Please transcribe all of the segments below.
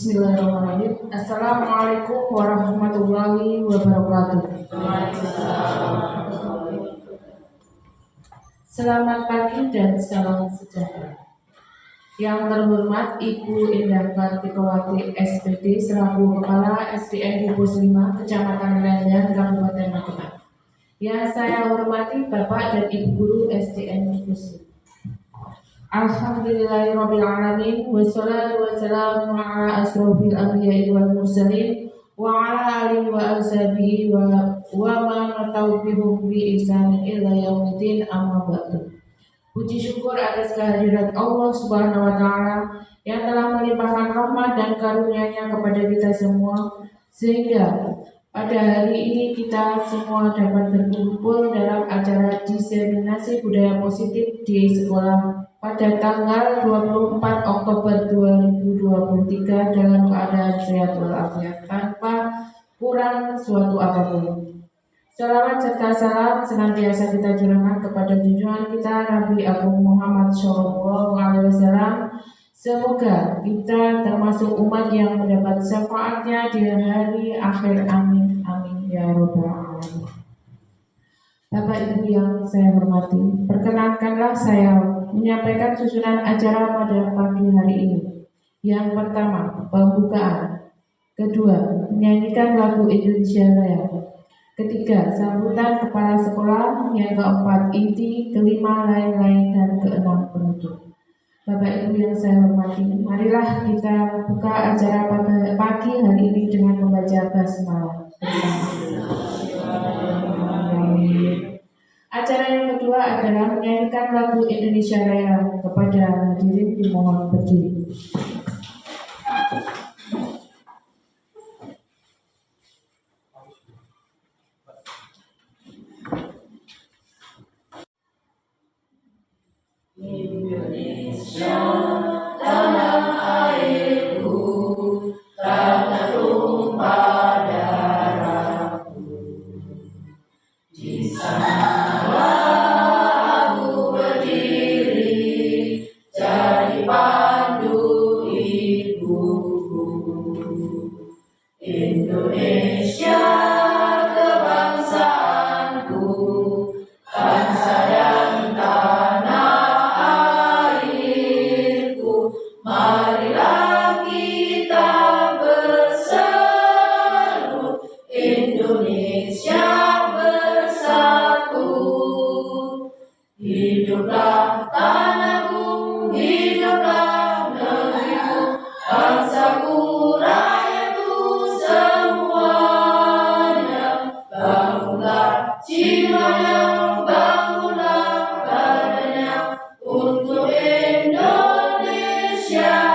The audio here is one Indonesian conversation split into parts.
Bismillahirrahmanirrahim. Assalamualaikum warahmatullahi wabarakatuh. Selamat pagi dan salam sejahtera. Yang terhormat Ibu Indah Kartikowati SPD selaku Kepala SDN di Pos 5 Kecamatan Lendan, Kabupaten Magetan. Yang saya hormati Bapak dan Ibu Guru SDN di Pos 5. Alhamdulillahirrabbilalamin. Wassalatu wassalamu ala asrofil anbiya'i wal mursalin wa ala alihi wa ashabihi wa man tauhidhum bi ihsanin ila yaumiddin, amma ba'du. Puji syukur atas kehadirat Allah Subhanahu wa taala yang telah melimpahkan rahmat dan karunia-Nya kepada kita semua, sehingga pada hari ini kita semua dapat berkumpul dalam acara diseminasi budaya positif di sekolah pada tanggal 24 Oktober 2023 dalam keadaan sehat walafiat tanpa kurang suatu apapun. Salawat serta salam senantiasa kita curahkan kepada junjungan kita Nabi Agung Muhammad SAW. Semoga kita termasuk umat yang mendapat syafaatnya di hari akhir. Amin amin ya rabbal alamin. Bapak Ibu yang saya hormati, perkenankanlah saya menyampaikan susunan acara pada pagi hari ini. Yang pertama, pembukaan. Kedua, menyanyikan lagu Indonesia Raya. Ketiga, sambutan kepala sekolah. Yang keempat, inti. Kelima, lain-lain. Dan keenam, penutup. Bapak Ibu yang saya hormati, marilah kita buka acara pagi hari ini dengan membaca basmalah bersama. Acara yang kedua adalah menyanyikan lagu Indonesia Raya. Kepada hadirin dimohon berdiri. Indonesia tanah airku, tanah tumpah darahku. Di sanalah aku berdiri, jadi pandu ibuku. Indonesia kebangsaanku, bangsa dan tanah airku. Marilah kita berseru, Indonesia bersatu. Hiduplah tanahku, hiduplah negeriku, bangsaku, rakyatku semuanya. Bangunlah jiwanya, bangunlah badannya untuk Indonesia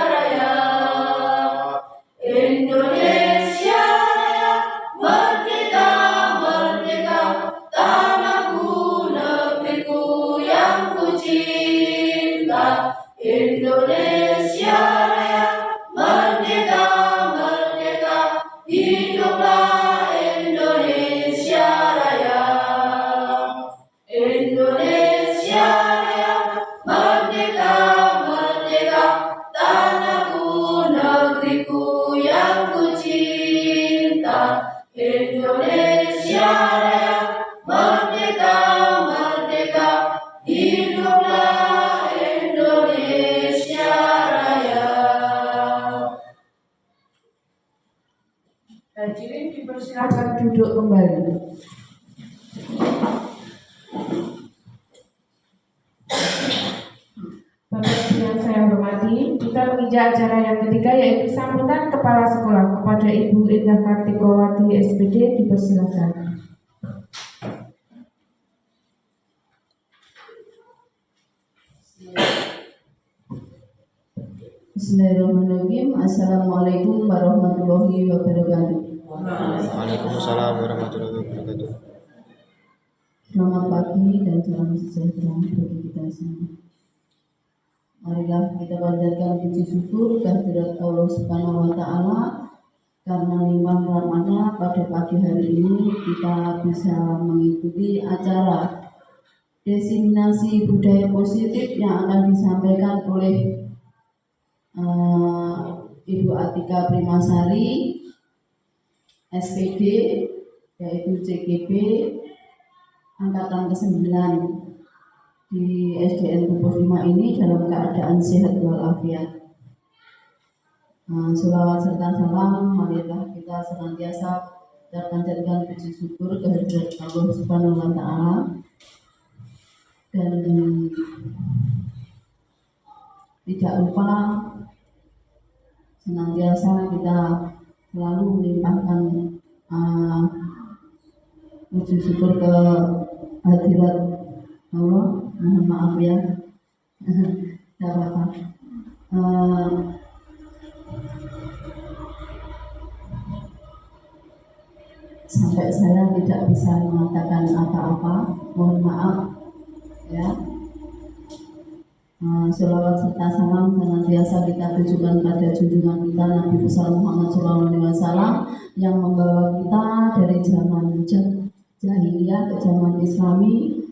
Raya. Indonesia Raya, merdeka, merdeka, tanahku, negeriku yang ku cinta. Indonesia Raya, merdeka, merdeka, hiduplah Indonesia Raya. Indonesia Raya, merdeka, merdeka, tanahku, negeriku yang ku cinta. Indonesia Raya, merdeka, merdeka, hiduplah Indonesia Raya. Hadirin dipersilakan duduk kembali. Bapak yang saya hormati, kita menginjak acara yang ketiga, yaitu sambutan kepala sekolah. Kepada Ibu Indah Kartikowati SPD dipersilakan. Bismillahirrahmanirrahim. Assalamualaikum warahmatullahi wabarakatuh. Waalaikumsalam warahmatullahi wabarakatuh. Selamat pagi dan salam sejahtera bagi kita semua. Marilah kita panjatkan puji syukur kehadirat Allah Subhanahu wa taala karena limpah rahmatnya pada pagi hari ini kita bisa mengikuti acara diseminasi budaya positif yang akan disampaikan oleh Ibu Atika Primasari, SPD, yaitu CGP angkatan ke-9 di SDN Pupus 5 ini dalam keadaan sehat walafiat. Sholawat serta salam marilah kita senantiasa panjatkan puji syukur kehadirat Allah Subhanahu wa Ta'ala, dan tidak lupa senantiasa kita selalu melimpahkan puji syukur ke hadirat Allah. Mohon maaf ya, tidak apa-apa. Sampai saya tidak bisa mengatakan apa-apa, mohon maaf ya. Sholawat serta salam senantiasa kita tujukan pada junjungan kita Nabi besar Muhammad SAW yang membawa kita dari zaman jahiliyah ke zaman Islami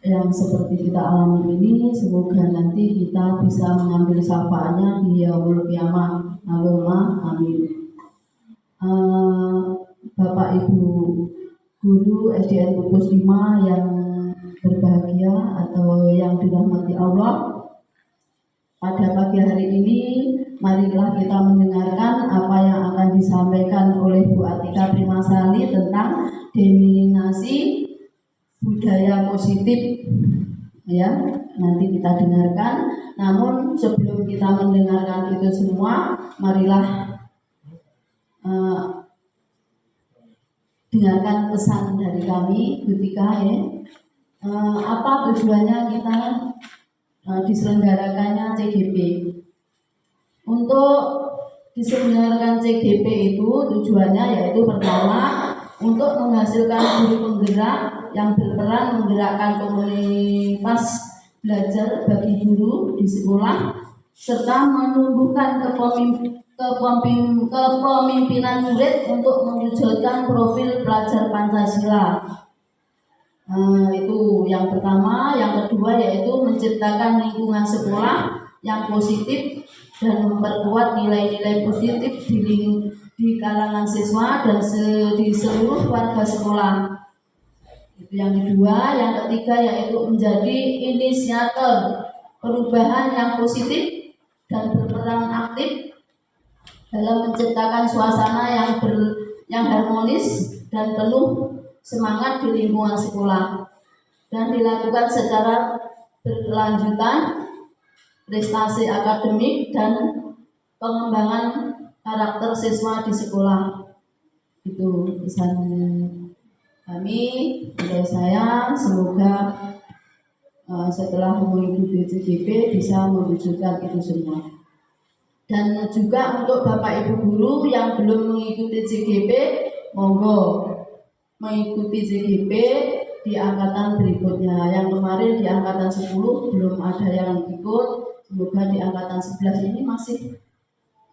yang seperti kita alami ini. Semoga nanti kita bisa mengambil syafaatnya di yaumul qiyamah. Allahumma amin. Bapak Ibu guru SDN Pupus 5 yang berbahagia atau yang dirahmati Allah, pada pagi hari ini marilah kita mendengarkan apa yang akan disampaikan oleh Bu Atika Primasari tentang denominasi budaya positif ya. Nanti kita dengarkan. Namun sebelum kita mendengarkan itu semua, marilah dengarkan pesan dari kami ketika apa tujuannya kita diselenggarakannya CGP. Untuk diselenggarakan CGP itu tujuannya yaitu pertama untuk menghasilkan guru penggerak yang berperan menggerakkan komunitas belajar bagi guru di sekolah, serta menumbuhkan kepemimpinan murid untuk mewujudkan profil pelajar Pancasila. Itu yang pertama. Yang kedua yaitu menciptakan lingkungan sekolah yang positif dan memperkuat nilai-nilai positif di kalangan siswa dan di seluruh warga sekolah. Itu yang kedua. Yang ketiga yaitu menjadi inisiator perubahan yang positif dan berperan aktif dalam menciptakan suasana yang harmonis dan penuh semangat di lingkungan sekolah, dan dilakukan secara berkelanjutan prestasi akademik dan pengembangan karakter siswa di sekolah. Itu pesan kami dari saya. Semoga setelah mengikuti CGP bisa mewujudkan itu semua. Dan juga untuk Bapak Ibu guru yang belum mengikuti CGP, monggo mengikuti CGP di angkatan berikutnya. Yang kemarin di angkatan 10 belum ada yang ikut. Semoga di angkatan 11 ini masih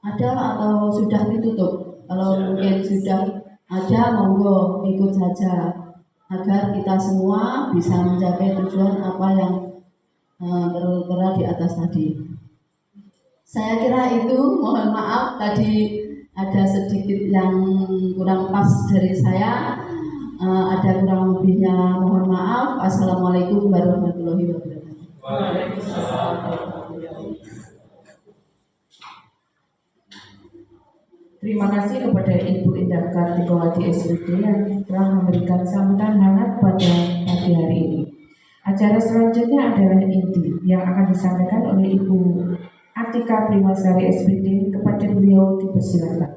ada atau sudah ditutup. Kalau mungkin sudah ada, monggo ikut saja agar kita semua bisa mencapai tujuan apa yang tertera di atas tadi. Saya kira itu, mohon maaf tadi ada sedikit yang kurang pas dari saya. Ada kurang lebihnya, mohon maaf. Assalamualaikum warahmatullahi wabarakatuh. Waalaikumsalam. Terima kasih kepada Ibu Indah Kartikowati SPD yang telah memberikan sambutan hangat pada pagi hari ini. Acara selanjutnya adalah inti yang akan disampaikan oleh Ibu Atika Primasari SPD. Kepada beliau dipersilakan.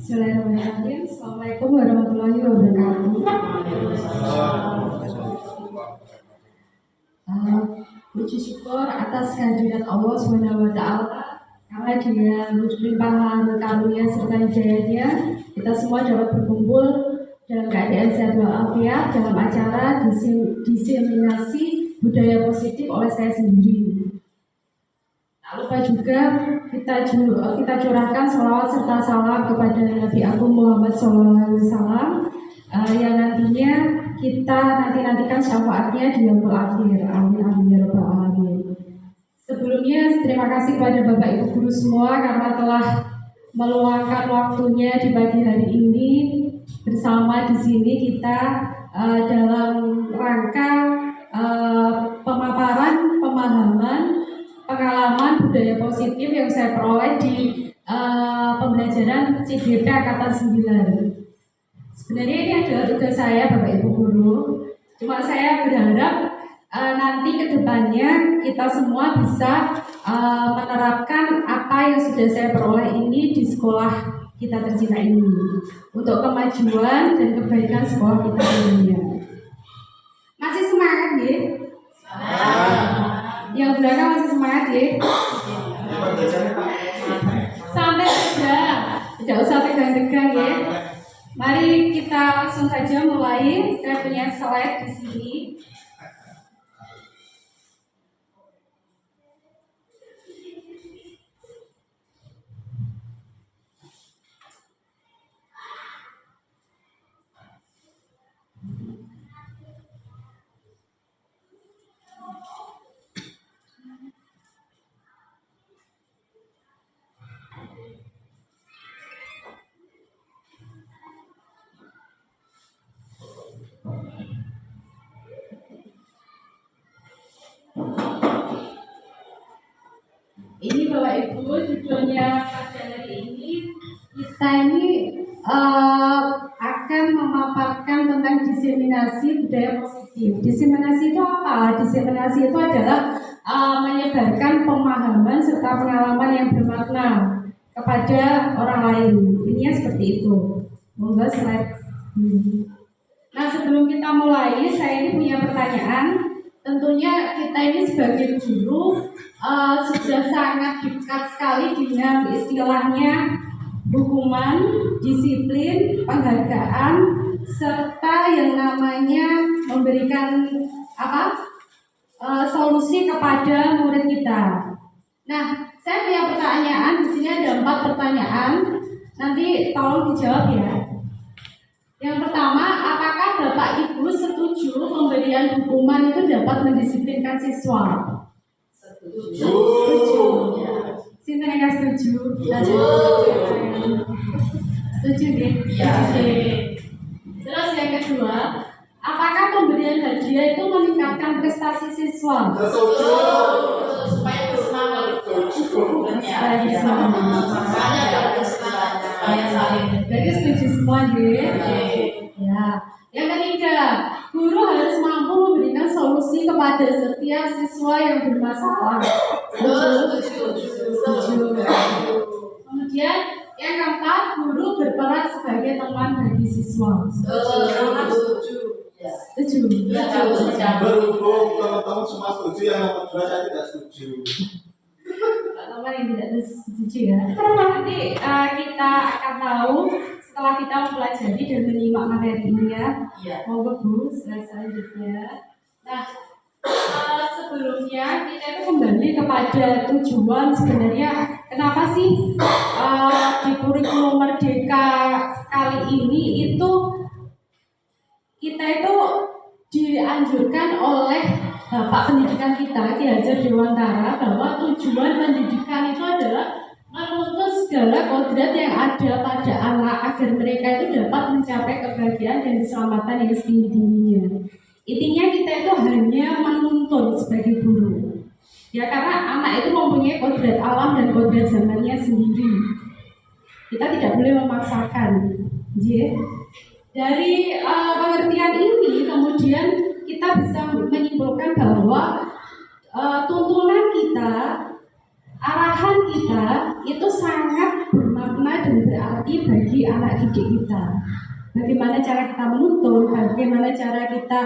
Bismillahirrahmanirrahim. Assalamualaikum warahmatullahi wabarakatuh. Puji syukur atas kehadirat Allah Subhanahu wa Ta'ala, karena dengan limpahan karunia serta hidayahnya kita semua dapat berkumpul dalam keadaan sehat walafiat dalam acara diseminasi budaya positif oleh saya sendiri. Tak lupa juga kita curahkan sholawat serta salam kepada Nabi Agung Muhammad SAW yang nantinya kita nantikan syafaatnya di yaumul akhir. Amin amin ya rabbal alamin. Sebelumnya terima kasih kepada Bapak Ibu guru semua karena telah meluangkan waktunya di pagi hari ini bersama di sini kita dalam rangka pemaparan pemahaman pengalaman budaya positif yang saya peroleh di pembelajaran CGP Angkatan 9. Sebenarnya ini adalah tugas saya Bapak Ibu Guru. Cuma saya berharap nanti ke depannya kita semua bisa menerapkan apa yang sudah saya peroleh ini di sekolah kita tercinta ini untuk kemajuan dan kebaikan sekolah kita ini. Masih semangat ya? Yang belakang masih semangat ya? Santai saja, tidak usah tegang-tegang ya. Mari kita langsung saja mulai. Saya punya slide di sini. Ini Bapak Ibu, judulnya pada hari ini kita ini akan memaparkan tentang diseminasi budaya positif. Diseminasi itu apa? Diseminasi itu adalah menyebarkan pemahaman serta pengalaman yang bermakna kepada orang lain. Ininya seperti itu. Monggo slide. Nah, sebelum kita mulai, saya ini punya pertanyaan. Tentunya kita ini sebagai guru sudah sangat dekat sekali dengan istilahnya hukuman, disiplin, penghargaan, serta yang namanya memberikan solusi kepada murid kita. Nah, saya punya pertanyaan. Di sini ada 4 pertanyaan. Nanti tolong dijawab ya. Yang pertama, apakah Bapak Ibu setuju pemberian hukuman itu dapat mendisiplinkan siswa? Setuju. Sinten yang setuju? Setuju deh. Ya. Terus yang kedua, apakah pemberian hadiah itu meningkatkan prestasi siswa? Setuju. Supaya bersemangat. Supaya saling. Jadi setuju semua deh. Ya. Yang ketiga, guru harus mampu memberikan solusi kepada setiap siswa yang bermasalah. Setuju. Kemudian yang keempat, guru berperan sebagai teman bagi siswa. Setuju. Berhubung teman-teman semua setuju, yang nomor 2 saya tidak setuju. Teman yang tidak setuju ya. Nanti kita akan tahu setelah kita mempelajari dan menyimak materi ini ya. Monggo Bu, slide selanjutnya. Nah, sebelumnya kita itu kembali kepada tujuan sebenarnya kenapa sih di kurikulum Merdeka kali ini itu kita itu dianjurkan oleh Bapak Pendidikan kita Ki Hajar Dewantara bahwa tujuan pendidikan itu adalah menuntut segala kodrat yang ada pada anak agar mereka itu dapat mencapai kebahagiaan dan keselamatan yang setinggi-tingginya. Intinya kita itu hanya menuntun sebagai guru. Ya karena anak itu mempunyai kodrat alam dan kodrat zamannya sendiri. Kita tidak boleh memaksakan. Dari pengertian ini kemudian kita bisa menyimpulkan bahwa tuntunan kita, arahan kita itu sangat bermakna dan berarti bagi anak didik kita. Bagaimana cara kita menuntun, bagaimana cara kita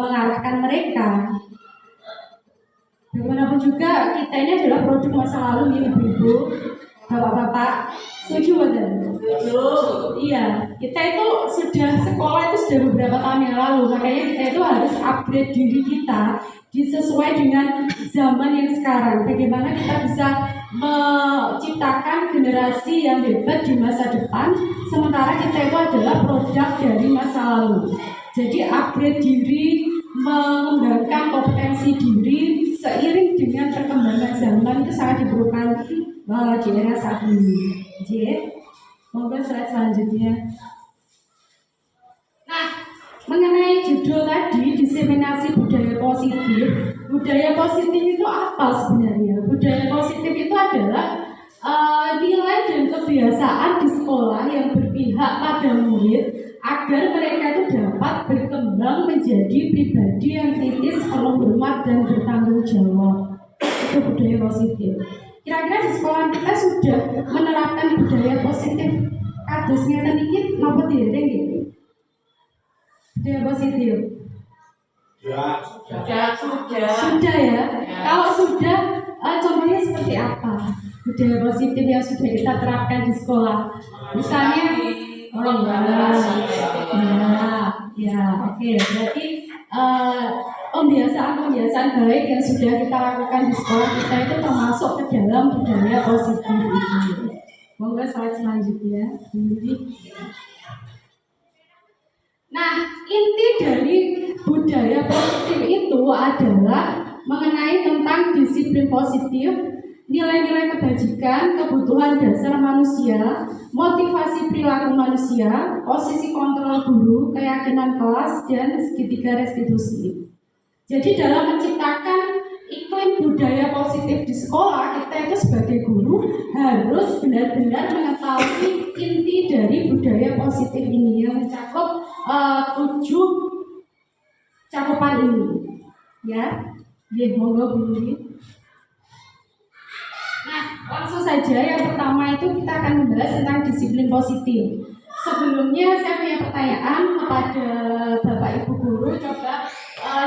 mengarahkan mereka. Bagaimanapun juga kita ini adalah produk masa lalu ya Ibu-Ibu. Bapak-bapak, setuju betul? Setuju. Iya, kita itu sudah sekolah itu sudah beberapa tahun yang lalu, makanya kita itu harus upgrade diri kita disesuai dengan zaman yang sekarang. Bagaimana kita bisa menciptakan generasi yang hebat di masa depan, sementara kita itu adalah produk dari masa lalu. Jadi upgrade diri, mengembangkan kompetensi diri seiring dengan perkembangan zaman itu sangat diperlukan di era saat ini. Jadi, monggo slide selanjutnya. Nah, mengenai judul tadi, diseminasi budaya positif. Budaya positif itu apa sebenarnya? Budaya positif itu adalah nilai dan kebiasaan di sekolah yang berpihak pada murid agar mereka itu dapat berkembang menjadi pribadi yang kritis, penuh hormat dan bertanggung jawab. Itu budaya positif. Kira-kira di sekolah kita sudah menerapkan budaya positif. Kadusnya sedikit, nopo diereng gitu. Budaya positif. Sudah ya. Kalau sudah, contohnya seperti apa? Budaya positif yang sudah kita terapkan di sekolah. Misalnya, oke. Berarti pembiasaan baik yang sudah kita lakukan di sekolah kita itu termasuk ke dalam budaya positif itu. Monggo slide selanjutnya. Nah, inti dari budaya positif itu adalah mengenai tentang disiplin positif, nilai-nilai kebajikan, kebutuhan dasar manusia, motivasi perilaku manusia, posisi kontrol guru, keyakinan kelas, dan segitiga restitusi. Jadi dalam menciptakan iklim budaya positif di sekolah, kita itu sebagai guru harus benar-benar mengetahui inti dari budaya positif ini yang mencakup 7 cakupan ini. Ya, monggo Bu Yuli. Nah, langsung saja yang pertama itu kita akan membahas tentang disiplin positif. Sebelumnya saya punya pertanyaan kepada Bapak Ibu guru, coba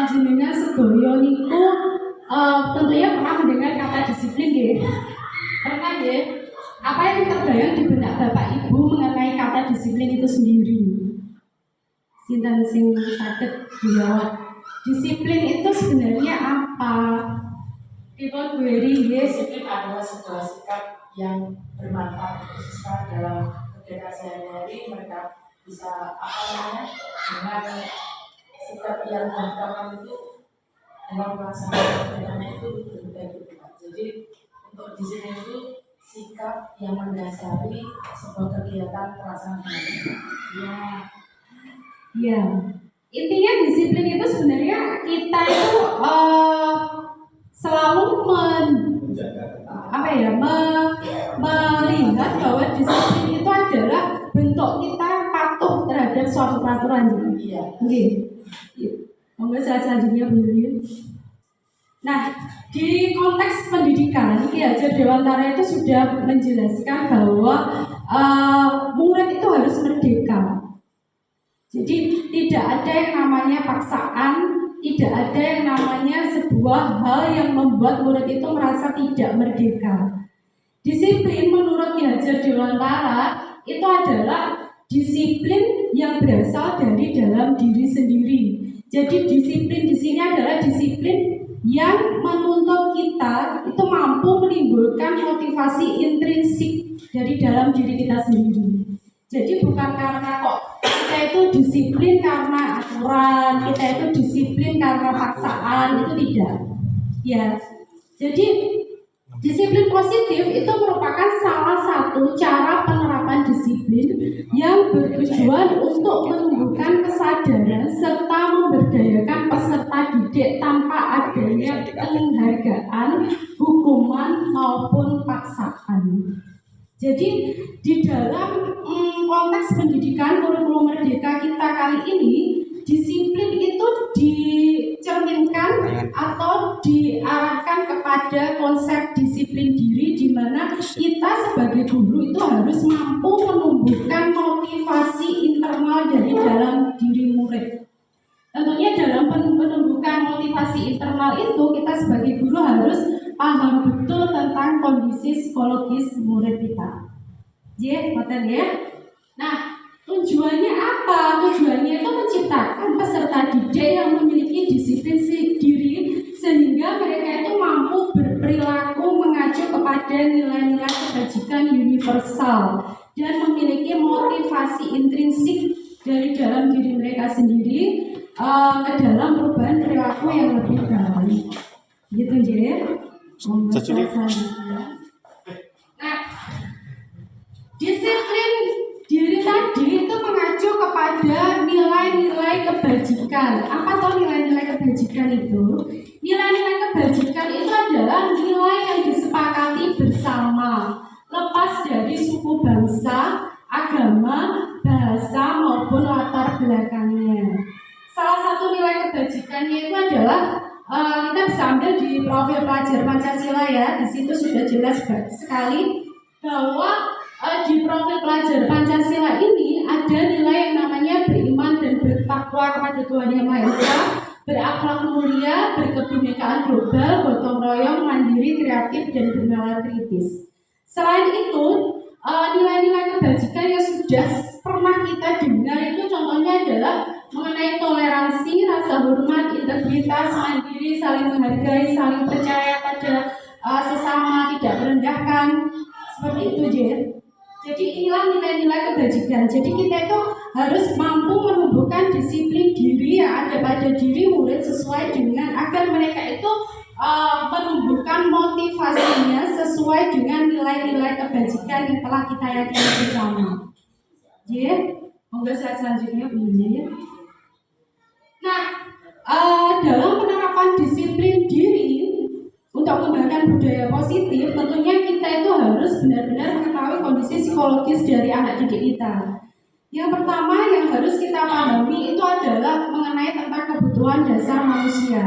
jenengan sedoyo niku tentunya pernah mendengar kata disiplin nggih? Pernah nggih? Apa yang terbayang di benak Bapak Ibu mengenai kata disiplin itu sendiri? Sinten sing saged dijawab. Disiplin itu sebenarnya apa? People query, yes. Disiplin adalah sebuah sikap yang bermanfaat untuk siswa dalam kegiatan sehari-hari. Mereka bisa dengan sikap yang gampang itu dalam melaksanakan kegiatannya itu berbeda. Jadi untuk disiplin itu sikap yang mendasari sebuah kegiatan pelaksanaan. Ya, intinya disiplin itu sebenarnya kita itu selalu melihat bahwa disiplin itu adalah bentuk kita patuh terhadap suatu peraturan. Iya. Oke. Monggo selanjutnya Bu Yuli. Nah, di konteks pendidikan, Ki Hajar Dewantara itu sudah menjelaskan bahwa murid itu harus merdeka. Jadi tidak ada yang namanya paksaan, tidak ada yang namanya sebuah hal yang membuat murid itu merasa tidak merdeka. Disiplin menurut Ki Hajar Dewantara itu adalah disiplin yang berasal dari dalam diri sendiri. Jadi disiplin di sini adalah disiplin yang menuntut kita itu mampu menimbulkan motivasi intrinsik dari dalam diri kita sendiri. Jadi bukan karena kok kita itu disiplin karena aturan, kita itu disiplin karena paksaan, itu tidak. Ya, jadi disiplin positif itu merupakan salah satu cara penerapan disiplin yang bertujuan untuk menumbuhkan kesadaran serta memberdayakan peserta didik tanpa adanya penghargaan, hukuman maupun paksaan. Jadi di dalam konteks pendidikan kurikulum merdeka kita kali ini, disiplin itu dicerminkan atau diarahkan kepada konsep disiplin diri, di mana kita sebagai guru itu harus mampu menumbuhkan motivasi internal dari dalam diri murid. Tentunya dalam menumbuhkan motivasi internal itu, kita sebagai guru harus paham betul tentang kondisi psikologis murid kita. Ngoten ya. Nah, tujuannya apa? Tujuannya itu menciptakan peserta didik yang memiliki disiplin diri sehingga mereka itu mampu berperilaku mengacu kepada nilai-nilai kebajikan universal dan memiliki motivasi intrinsik dari dalam diri mereka sendiri ke dalam perubahan perilaku yang lebih baik. Gitu ya. Nah, disiplin diri tadi itu mengacu kepada nilai-nilai kebajikan. Apa tuh nilai-nilai kebajikan itu? Nilai-nilai kebajikan itu adalah nilai yang disepakati bersama, lepas dari suku bangsa, agama, bahasa maupun latar belakangnya. Salah satu nilai kebajikannya itu adalah kita bisa ambil di profil pelajar Pancasila ya. Di situ sudah jelas sekali bahwa di profil pelajar Pancasila ini ada nilai yang namanya beriman dan bertakwa kepada Tuhan Yang Maha Esa, berakhlak mulia, berkebinekaan global, gotong royong, mandiri, kreatif, dan bernalar kritis. Selain itu, nilai-nilai kebajikan yang sudah pernah kita dengar itu contohnya adalah mengenai toleransi, rasa hormat, integritas, mandiri, saling menghargai, saling percaya pada sesama, tidak merendahkan, seperti itu, Jadi inilah nilai-nilai kebajikan. Jadi kita itu harus mampu menumbuhkan disiplin diri yang ada pada diri murid sesuai dengan agar mereka itu menumbuhkan motivasinya sesuai dengan nilai-nilai kebajikan yang telah kita yakini bersama. Monggo selanjutnya bunyinya ya. Nah, dalam penerapan disiplin diri untuk mengembangkan budaya positif, tentunya kita itu harus benar-benar mengetahui kondisi psikologis dari anak didik kita. Yang pertama yang harus kita pahami itu adalah mengenai tentang kebutuhan dasar manusia.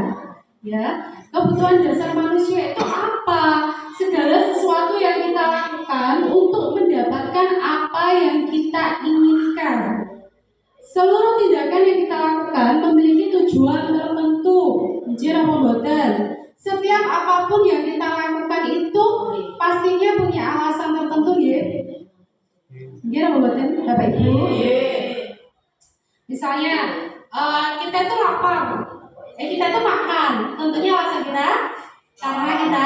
Ya, kebutuhan dasar manusia itu apa? Segala sesuatu yang kita lakukan untuk mendapatkan apa yang kita inginkan. Seluruh tindakan yang kita lakukan memiliki tujuan tertentu. Apa boten? Setiap apapun yang kita lakukan itu pastinya punya alasan tertentu ya. Apa boten, Bapak Ibu? Misalnya kita itu lapar, kita itu makan. Tentunya alasan kita karena kita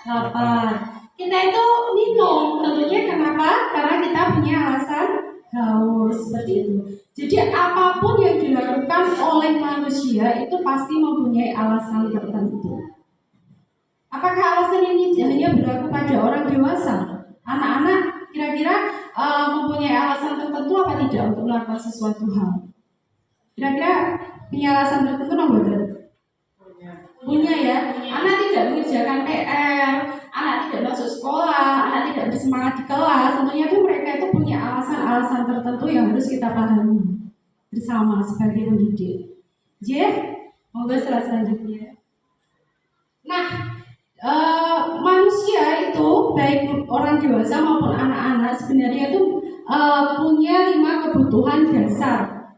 lapar. Kita itu minum, tentunya kenapa? Karena kita punya alasan haus, seperti itu. Jadi apapun yang dilakukan oleh manusia itu pasti mempunyai alasan tertentu. Apakah alasan ini hanya berlaku pada orang dewasa? Anak-anak kira-kira mempunyai alasan tertentu apa tidak untuk melakukan sesuatu hal? Kira-kira punya alasan tertentu nomor punya ya. Anak tidak mengerjakan PR, anak tidak masuk sekolah, anak tidak bersemangat di kelas. Tentunya itu mereka itu punya alasan-alasan tertentu yang harus kita pahami bersama sebagai pendidik. Monggo selanjutnya. Nah, manusia itu baik orang dewasa maupun anak-anak sebenarnya itu punya 5 kebutuhan dasar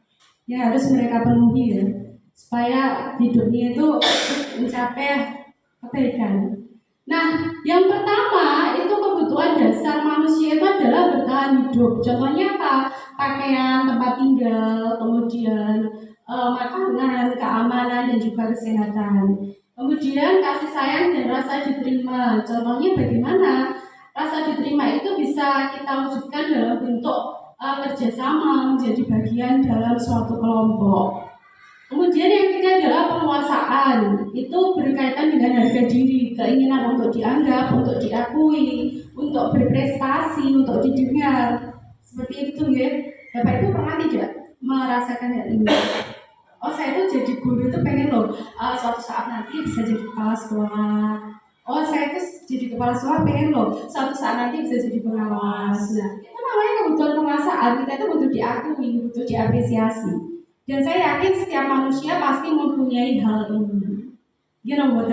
yang harus mereka penuhi ya, supaya hidupnya itu mencapai kebaikan. Nah, yang pertama itu kebutuhan dasar manusia itu adalah bertahan hidup. Contohnya apa? Pakaian, tempat tinggal, kemudian makanan, keamanan, dan juga kesehatan. Kemudian kasih sayang dan rasa diterima. Contohnya bagaimana? Rasa diterima itu bisa kita wujudkan dalam bentuk kerjasama, menjadi bagian dalam suatu kelompok. Kemudian yang ketiga adalah penguasaan. Itu berkaitan dengan harga diri, keinginan untuk dianggap, untuk diakui, untuk berprestasi, untuk didengar. Seperti itu ya. Bapak Ibu pernah tidak merasakan hal ini? Oh, saya tuh jadi guru itu pengen loh suatu saat nanti bisa jadi kepala sekolah. Oh, saya tuh jadi kepala sekolah pengen loh suatu saat nanti bisa jadi pengawas. Nah, itu namanya kebutuhan penguasaan. Kita itu butuh diakui, butuh diapresiasi. Dan saya yakin setiap manusia pasti mempunyai hal ini. Betul?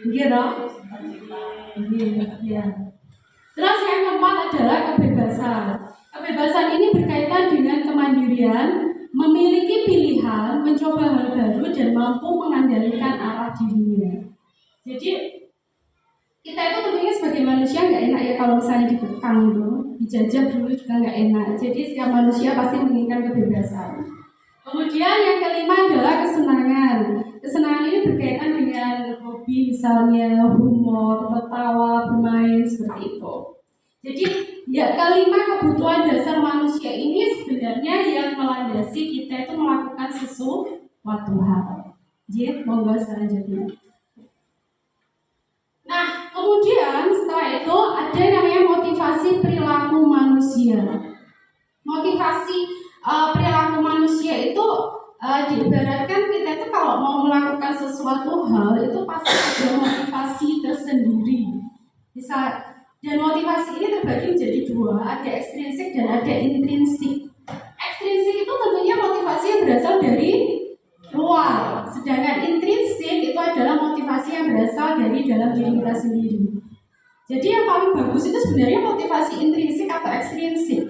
Iya. Terus yang keempat adalah kebebasan. Kebebasan ini berkaitan dengan kemandirian, memiliki pilihan, mencoba hal baru, dan mampu mengendalikan arah dirinya. Jadi kita itu tentunya sebagai manusia nggak enak ya kalau misalnya dikekang gitu, dijajah dulu juga nggak enak. Jadi setiap manusia pasti menginginkan kebebasan. Kemudian yang kelima adalah kesenangan. Kesenangan ini berkaitan dengan hobi, misalnya humor, tertawa, bermain seperti itu. Jadi ya kelima kebutuhan dasar manusia ini sebenarnya yang melandasi kita itu melakukan sesuatu hal. Jadi monggo selanjutnya. Nah, kemudian setelah itu ada yang namanya motivasi perilaku manusia. Motivasi perilaku manusia itu diibaratkan kita itu kalau mau melakukan sesuatu hal itu pasti ada motivasi tersendiri. Dan motivasi ini terbagi menjadi dua, ada ekstrinsik dan ada intrinsik. Ekstrinsik itu tentunya motivasi yang berasal dari luar, sedangkan intrinsik itu adalah motivasi yang berasal dari dalam diri kita sendiri. Jadi yang paling bagus itu sebenarnya motivasi intrinsik atau ekstrinsik.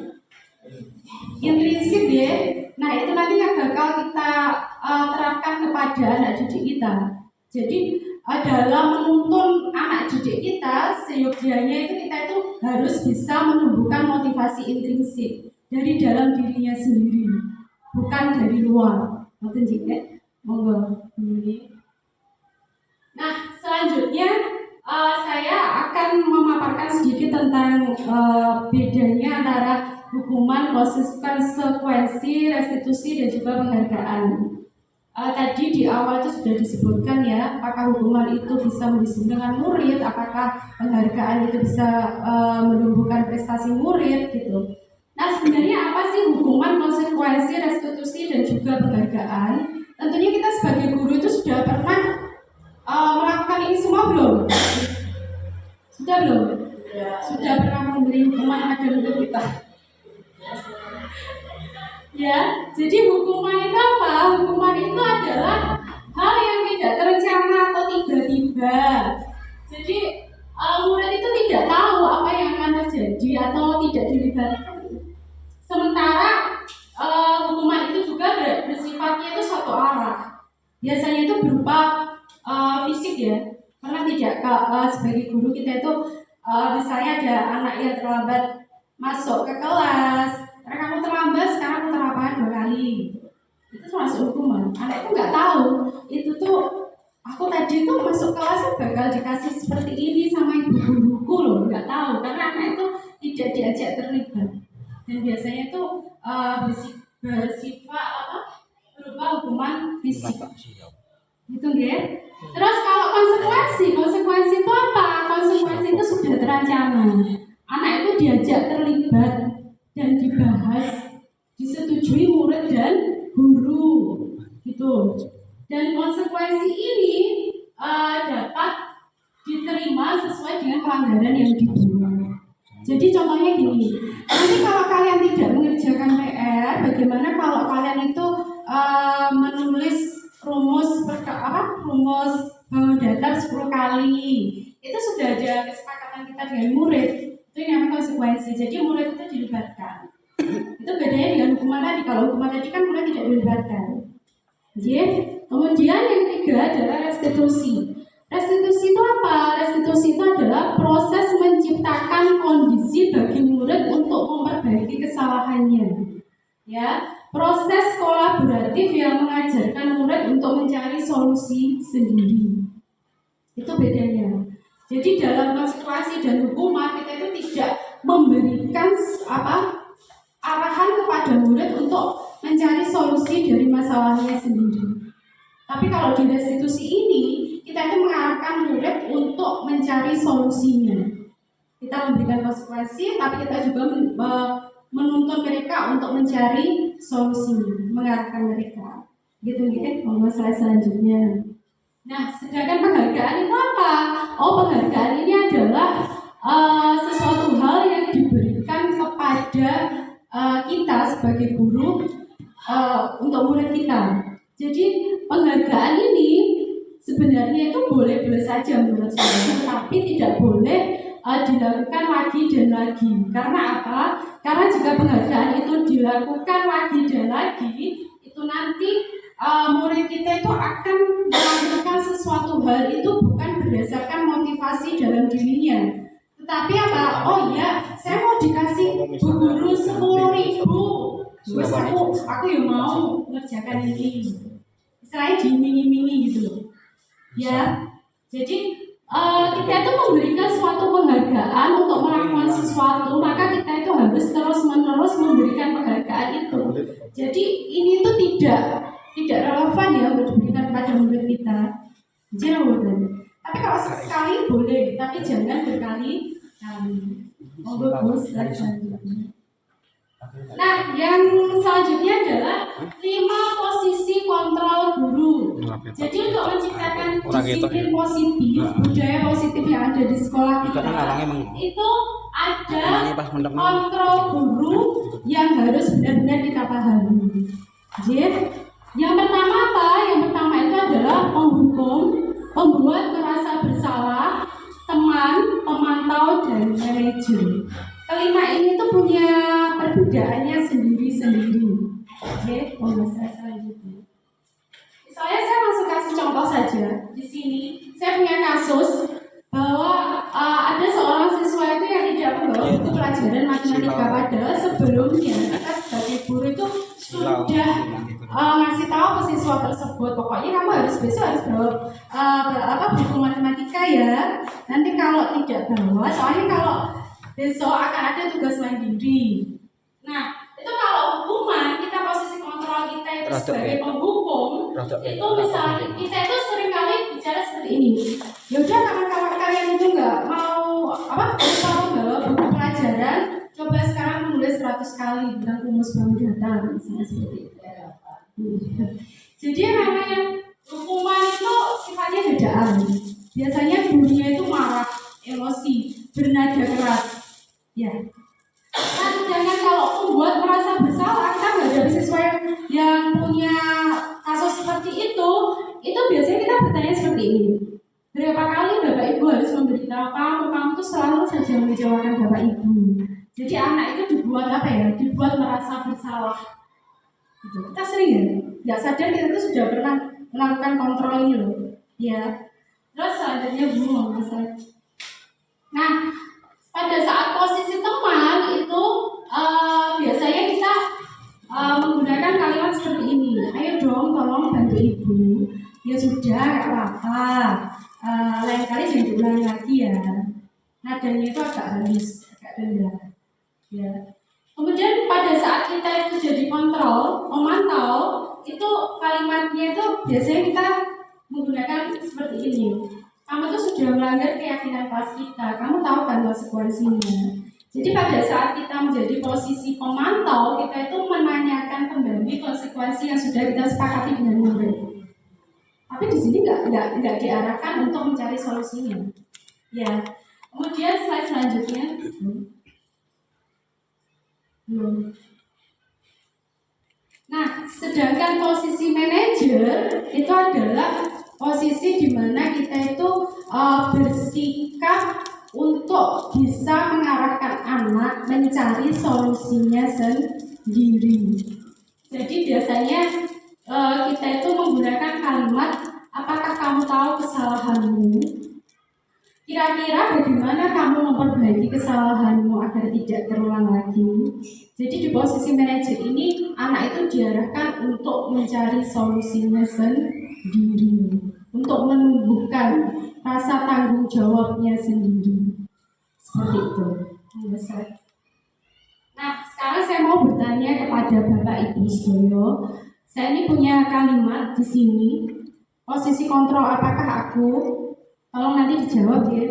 Intrinsik ya, nah itu nanti yang bakal kita terapkan kepada anak didik kita. Jadi dalam menuntun anak didik kita, seyogyanya itu kita itu harus bisa menumbuhkan motivasi intrinsik dari dalam dirinya sendiri, bukan dari luar. Mungkin jika monggo ini. Nah selanjutnya saya akan memaparkan sedikit tentang bedanya antara hukuman, konsekuensi, restitusi dan juga penghargaan. Tadi di awal itu sudah disebutkan ya, apakah hukuman itu bisa mendisiplinkan murid, apakah penghargaan itu bisa menumbuhkan prestasi murid gitu. Nah sebenarnya apa sih hukuman, konsekuensi, restitusi dan juga penghargaan? Tentunya kita sebagai guru itu sudah pernah melakukan ini semua belum? Sudah belum? Sudah pernah memberi hukuman pada murid kita? Ya, jadi hukuman itu apa? Hukuman itu adalah hal yang tidak terencana atau tiba-tiba. Jadi murid itu tidak tahu apa yang akan terjadi atau tidak dilibatkan. Sementara hukuman itu juga bersifatnya itu satu arah. Biasanya itu berupa fisik ya. Karena tidak sebagai guru kita itu misalnya ada anak yang terlambat masuk ke kelas. Karena kamu terlambat, sekarang kamu terlambat 2 kali. Itu termasuk hukuman. Anak itu nggak tahu. Itu tuh aku tadi tuh masuk kelas bakal dikasih seperti ini sama ibu guruku loh. Nggak tahu. Karena anak itu tidak diajak terlibat. Dan biasanya itu bersifat berupa hukuman fisik. Gitu ya. Terus kalau konsekuensi itu apa? Konsekuensi itu sudah terancana. Anak itu diajak terlibat dan dibahas, disetujui murid dan guru, gitu. Dan konsekuensi ini dapat diterima sesuai dengan pelanggaran yang dibuat. Jadi contohnya gini, nanti kalau kalian tidak mengerjakan PR, bagaimana kalau kalian itu menulis rumus datar 10 kali? Itu sudah ada kesepakatan kita dengan murid. Itu yang namanya konsekuensi. Jadi murid itu dilibatkan. Itu bedanya dengan hukuman tadi. Kalau hukuman tadi kan murid tidak dilibatkan. Kemudian yang ketiga adalah restitusi. Restitusi itu apa? Restitusi itu adalah proses menciptakan kondisi bagi murid untuk memperbaiki kesalahannya. Ya, proses kolaboratif yang mengajarkan murid untuk mencari solusi sendiri. Itu bedanya. Jadi dalam konsekuensi dan hukuman kita itu tidak memberikan arahan kepada murid untuk mencari solusi dari masalahnya sendiri. Tapi kalau di restitusi ini kita itu mengarahkan murid untuk mencari solusinya. Kita memberikan konsekuensi, tapi kita juga menuntun mereka untuk mencari solusinya, mengarahkan mereka. Gitu ya, masalah selanjutnya. Nah, sedangkan penghargaan itu apa? Penghargaan ini adalah sesuatu hal yang diberikan kepada kita sebagai guru untuk murid kita. Jadi penghargaan ini sebenarnya itu boleh-boleh saja menurut saya, tapi tidak boleh dilakukan lagi dan lagi. Karena apa? Karena jika penghargaan itu dilakukan lagi dan lagi, itu nanti murid kita itu akan melakukan sesuatu hal itu bukan berdasarkan motivasi motivasi dalam dirinya. Tetapi apa? Oh iya, saya mau dikasih Bu Guru 10.000. Terus aku ya mau mengerjakan ini. Istilahnya diiming-imingi gitu loh. Ya, jadi kita itu memberikan suatu penghargaan untuk melakukan sesuatu, maka kita itu harus terus-menerus memberikan penghargaan itu. Jadi ini tuh tidak relevan ya untuk diberikan pada murid kita. Jangan. Tapi kalau sekali boleh, tapi jangan berkali-kali. Monggo Gus, selanjutnya. Nah, yang selanjutnya adalah 5 posisi kontrol guru. Jadi untuk menciptakan disiplin positif, budaya positif yang ada di sekolah kita, itu ada kontrol guru yang harus benar-benar kita pahami. Jadi, yang pertama apa? Yang pertama itu adalah menghukum, membuat merasa bersalah teman, pemantau, dan manajer. Kelima ini tuh punya perbedaannya sendiri-sendiri. Oke, saya selanjutnya. Misalnya saya langsung kasih contoh saja. Di sini saya punya kasus bahwa ada seorang siswa itu yang tidak membawa buku pelajaran matematika, padahal sebelumnya kita sebagai guru itu sudah ngasih tahu ke siswa tersebut, pokoknya kamu besok harus bawa buku matematika ya. Nanti kalau tidak bawa, soalnya kalau besok akan ada tugas mandiri. Nah, itu kalau hukuman, kita posisi kontrol kita itu sebagai penghukum, itu misalnya kita itu seringkali bicara seperti ini. Ya udah, kawan-kawan kalian itu nggak mau bawa buku pelajaran, coba sekarang menulis 100 kali tentang rumus bangun data, misalnya seperti itu. Jadi yang namanya hukuman itu sifatnya bedaan. Biasanya gurunya itu marah, emosi, bernada keras. Ya. Nah, sedangkan kalau membuat merasa bersalah, kita menghadapi siswa yang punya kasus seperti itu biasanya kita bertanya seperti ini. Berapa kali Bapak Ibu harus memberitahu kamu tuh selalu saja mengecewakan Bapak Ibu. Jadi anak itu dibuat dibuat merasa bersalah. Gitu. Kita sering ya, nggak sadar kita tuh sudah pernah melakukan kontrol ini loh. Ya. Terus selanjutnya Bu, nah, pada saat posisi teman itu biasanya kita menggunakan kalimat seperti ini. Ayo dong, tolong bantu ibu. Ya sudah, nggak apa-apa. Lain kali jangan diulangi lagi ya. Nadanya itu agak halus, agak rendah. Ya. Kemudian pada saat kita itu jadi kontrol, memantau, itu kalimatnya itu biasanya kita menggunakan seperti ini. Kamu tuh sudah melanggar keyakinan kelas kita, kamu tahu kan konsekuensinya. Jadi pada saat kita menjadi posisi pemantau, kita itu menanyakan kembali konsekuensi yang sudah kita sepakati dengan murid. Tapi di sini nggak diarahkan untuk mencari solusinya. Ya. Kemudian slide selanjutnya. Nah, sedangkan posisi manajer itu adalah posisi di mana kita itu bersikap untuk bisa mengarahkan anak mencari solusinya sendiri. Jadi biasanya kita itu menggunakan kalimat, apakah kamu tahu kesalahanmu? Kira-kira bagaimana kamu memperbaiki kesalahanmu agar tidak terulang lagi? Jadi di posisi manajer ini, anak itu diarahkan untuk mencari solusinya sendiri, untuk menumbuhkan rasa tanggung jawabnya sendiri. Seperti itu. Nah, sekarang saya mau bertanya kepada Bapak Ibu Sedoyo. Saya ini punya kalimat di sini. Posisi kontrol apakah aku? Tolong nanti dijawab ya.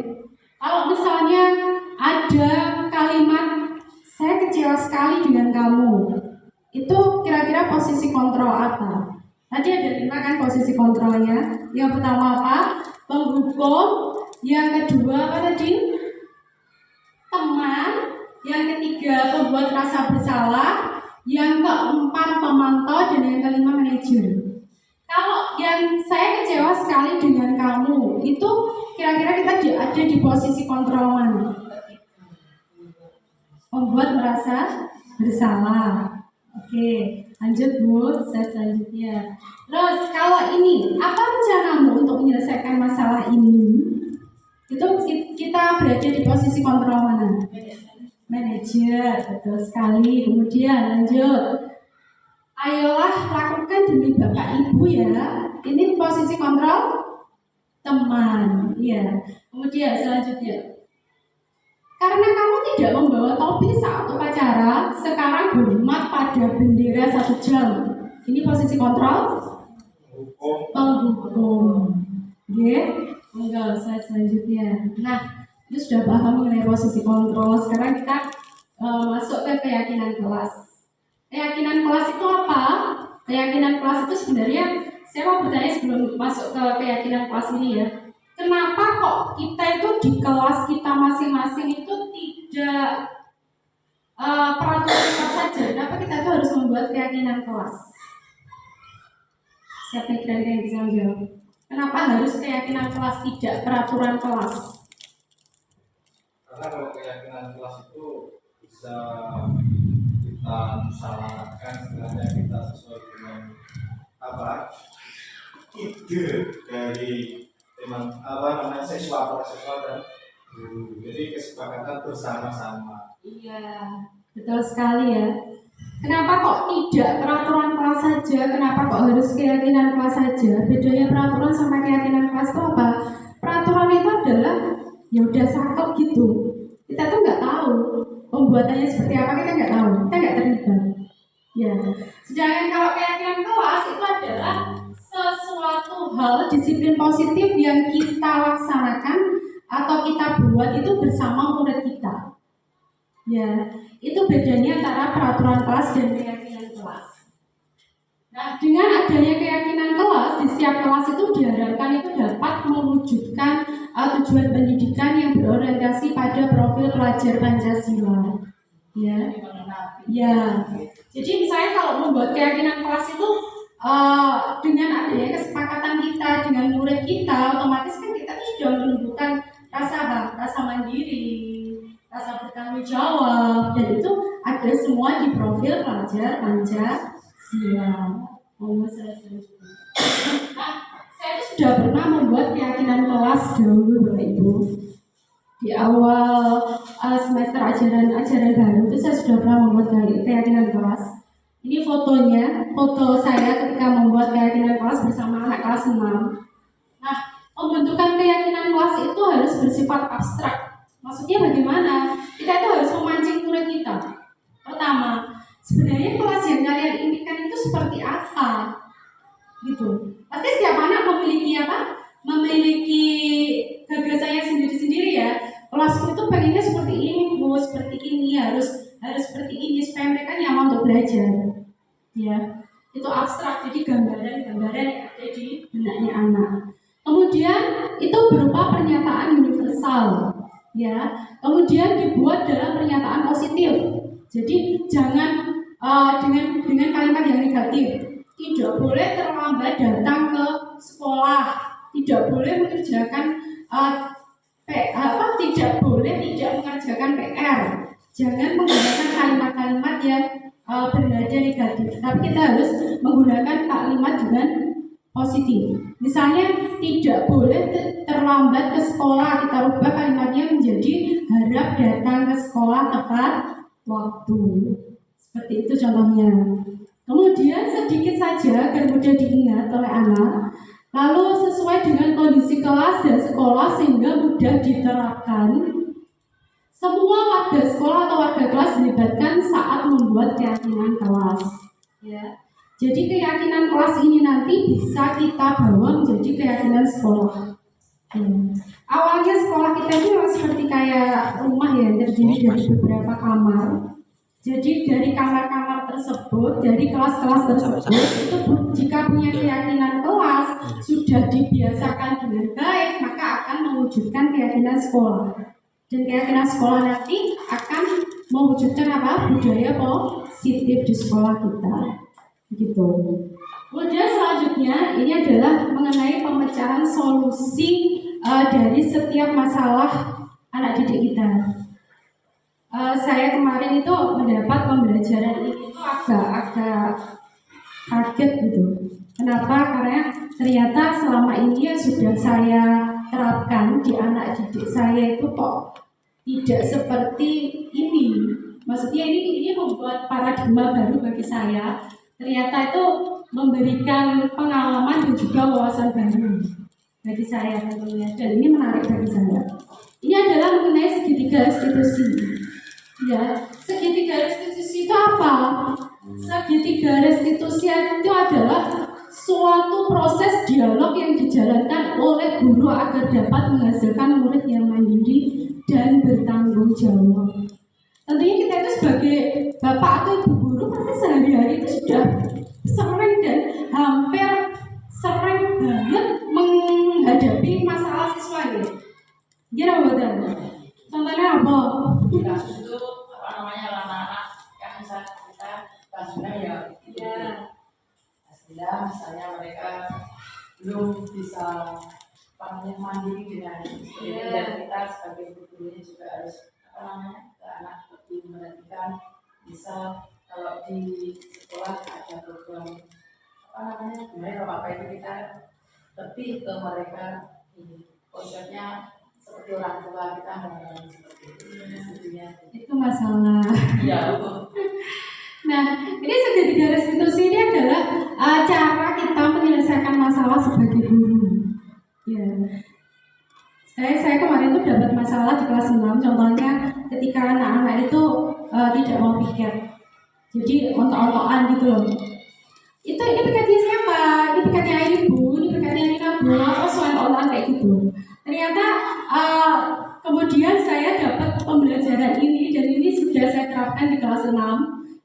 Kalau misalnya ada kalimat saya kecewa sekali dengan kamu, itu kira-kira posisi kontrol apa? Tadi ada 5 kan posisi kontrolnya. Yang pertama apa? Penghukum. Yang kedua apa tadi? Teman. Yang ketiga pembuat rasa bersalah. Yang keempat pemantau, dan yang kelima manajer. Kalau yang saya kecewa sekali dengan kamu, itu kira-kira kita ada di posisi kontrol mana? Membuat merasa bersalah. Oke, lanjut Bu, slide selanjutnya. Terus kalau ini, apa rencanamu untuk menyelesaikan masalah ini? Itu berada di posisi kontrol mana? Manajer, betul sekali. Kemudian lanjut. Ayolah lakukan demi Bapak Ibu ya. Ini posisi kontrol teman. Iya. Kemudian selanjutnya. Karena kamu tidak membawa topi saat upacara, sekarang hormat pada bendera 1 jam. Ini posisi kontrol penghukum. Oke. Enggak, slide selanjutnya. Nah, itu sudah paham mengenai posisi kontrol. Sekarang kita masuk ke keyakinan kelas. Keyakinan kelas itu apa? Keyakinan kelas itu sebenarnya, saya mau bertanya sebelum masuk ke keyakinan kelas ini ya. Kenapa kok kita itu di kelas kita masing-masing itu tidak peraturan kelas saja? Kenapa kita itu harus membuat keyakinan kelas? Siapa yang kira-kira yang bisa menjawab? Kenapa harus keyakinan kelas, tidak peraturan kelas? Karena kalau keyakinan kelas itu bisa kita musyawarahkan, sebenarnya kita sesuai dengan apa ide dari teman siswa dan guru. Jadi kesepakatan bersama-sama. Iya, betul sekali ya. Kenapa kok tidak peraturan kelas saja? Kenapa kok harus keyakinan kelas saja? Bedanya peraturan sama keyakinan kelas itu apa? Peraturan itu adalah ya udah saklek gitu. Kita tuh nggak tahu pembuatannya seperti apa, kita nggak tahu, kita nggak terlibat. Ya. Sedangkan kalau keyakinan kelas itu adalah sesuatu hal disiplin positif yang kita laksanakan atau kita buat itu bersama murid kita. Ya, itu bedanya antara peraturan kelas dan keyakinan kelas. Nah, dengan adanya keyakinan kelas, di setiap kelas itu diharapkan itu dapat mewujudkan tujuan pendidikan yang berorientasi pada profil pelajar Pancasila. Ya. Jadi misalnya kalau membuat keyakinan kelas itu dengan adanya kesepakatan kita dengan murid kita, otomatis kan kita tuh sudah menunjukkan rasa mandiri, rasa bertanggung jawab, dan itu ada semua di profil pelajar Pancasila. Nah, saya itu sudah pernah membuat keyakinan kelas dahulu Bapak Ibu. Di awal semester ajaran baru itu saya sudah pernah membuat keyakinan kelas. Ini fotonya, foto saya ketika membuat keyakinan kelas bersama anak kelas 6. Nah, pembentukan keyakinan kelas itu harus bersifat abstrak. Maksudnya bagaimana? Kita itu harus memancing murid kita. Pertama, sebenarnya kelas yang kalian impikan itu seperti apa? Gitu. Pasti setiap anak memiliki apa? Memiliki gagasannya sendiri-sendiri ya. Kelasku itu pengennya seperti ini, Bu, seperti ini, harus seperti ini supaya mereka nyaman untuk belajar. Ya. Itu abstrak, jadi gambaran-gambaran yang ada di benaknya anak. Kemudian itu berupa pernyataan universal. Ya, kemudian dibuat dalam pernyataan positif. Jadi jangan dengan kalimat yang negatif. Tidak boleh terlambat datang ke sekolah. Tidak boleh mengerjakan tidak boleh tidak mengerjakan PR. Jangan menggunakan kalimat-kalimat yang bernada negatif. Tapi kita harus menggunakan kalimat dengan positif. Misalnya tidak boleh terlambat ke sekolah, kita rubah kalimatnya menjadi harap datang ke sekolah tepat waktu. Seperti itu contohnya. Kemudian sedikit saja agar mudah diingat oleh anak. Lalu sesuai dengan kondisi kelas dan sekolah sehingga mudah diterapkan. Semua warga sekolah atau warga kelas dilibatkan saat membuat keyakinan kelas. Ya. Jadi keyakinan kelas ini nanti bisa kita bawa menjadi keyakinan sekolah. Awalnya sekolah kita itu memang seperti kayak rumah ya, terdiri dari beberapa kamar. Jadi dari kamar-kamar tersebut, dari kelas-kelas tersebut, itu jika punya keyakinan kelas sudah dibiasakan dengan baik, maka akan mewujudkan keyakinan sekolah. Dan keyakinan sekolah nanti akan mewujudkan apa? Budaya positif di sekolah kita. Gitu. Kemudian selanjutnya ini adalah mengenai pemecahan solusi dari setiap masalah anak didik kita. Saya kemarin itu mendapat pembelajaran ini itu agak kaget gitu. Kenapa? Karena ternyata selama ini yang sudah saya terapkan anak didik saya itu kok tidak seperti ini. Maksudnya ini membuat paradigma baru bagi saya. Ternyata itu memberikan pengalaman dan juga wawasan baru bagi saya tentunya. Dan ini menarik bagi saya. Ini adalah mengenai segitiga restitusi. Ya, segitiga restitusi itu apa? Segitiga restitusi itu adalah suatu proses dialog yang dijalankan oleh guru agar dapat menghasilkan murid yang mandiri dan bertanggung jawab. Tentunya kita itu sebagai bapak atau ibu guru pasti sehari-hari itu sudah sering dan hampir sering banget menghadapi masalah siswa ya. Gimana betul? Contohnya apa? Di kasus itu anak-anak yang misalnya kita kasusnya ya hasilnya misalnya mereka belum bisa mandiri dengan dan kita sebagai guru juga harus ke anak lebih memperhatikan bisa kalau di sekolah ada program gimana apa itu kita lebih ke mereka ini konsepnya seperti orang tua kita hal-hal seperti Itu masalah. iya. Nah, ini segitiga restitusi ini adalah cara kita menyelesaikan masalah sebagai guru. Ya. Saya kemarin tuh dapat masalah di kelas 6, contohnya ketika anak-anak itu tidak mau piket. Jadi ontok-ontokan gitu loh. Ini piketnya siapa? Ini piketnya ibu, ini piketnya Nina Bu, terus ontok-ontokan kayak gitu. Ternyata kemudian saya dapat pembelajaran ini dan ini sudah saya terapkan di kelas 6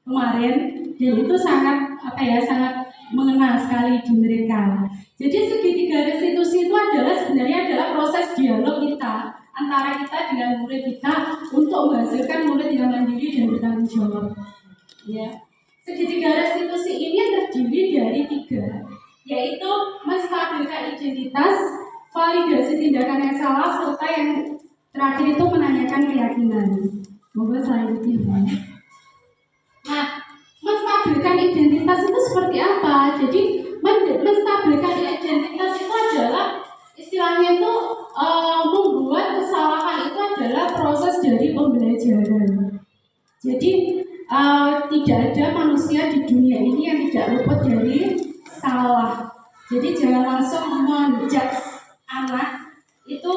kemarin dan itu sangat sangat mengena sekali di mereka. Jadi segitiga restitusi itu sebenarnya adalah proses dialog kita antara kita dengan murid kita untuk menghasilkan murid yang mandiri dan bertanggung jawab. Ya, segitiga restitusi ini terdiri dari 3, yaitu menstabilkan identitas, validasi tindakan yang salah, serta yang terakhir itu menanyakan keyakinan. Moga selanjutnya. Nah, menstabilkan identitas itu seperti apa? Jadi menstabilkan identitas itu adalah istilahnya itu membuat kesalahan itu adalah proses dari pembelajaran. Jadi tidak ada manusia di dunia ini yang tidak luput dari salah. Jadi jangan langsung menjudge anak itu,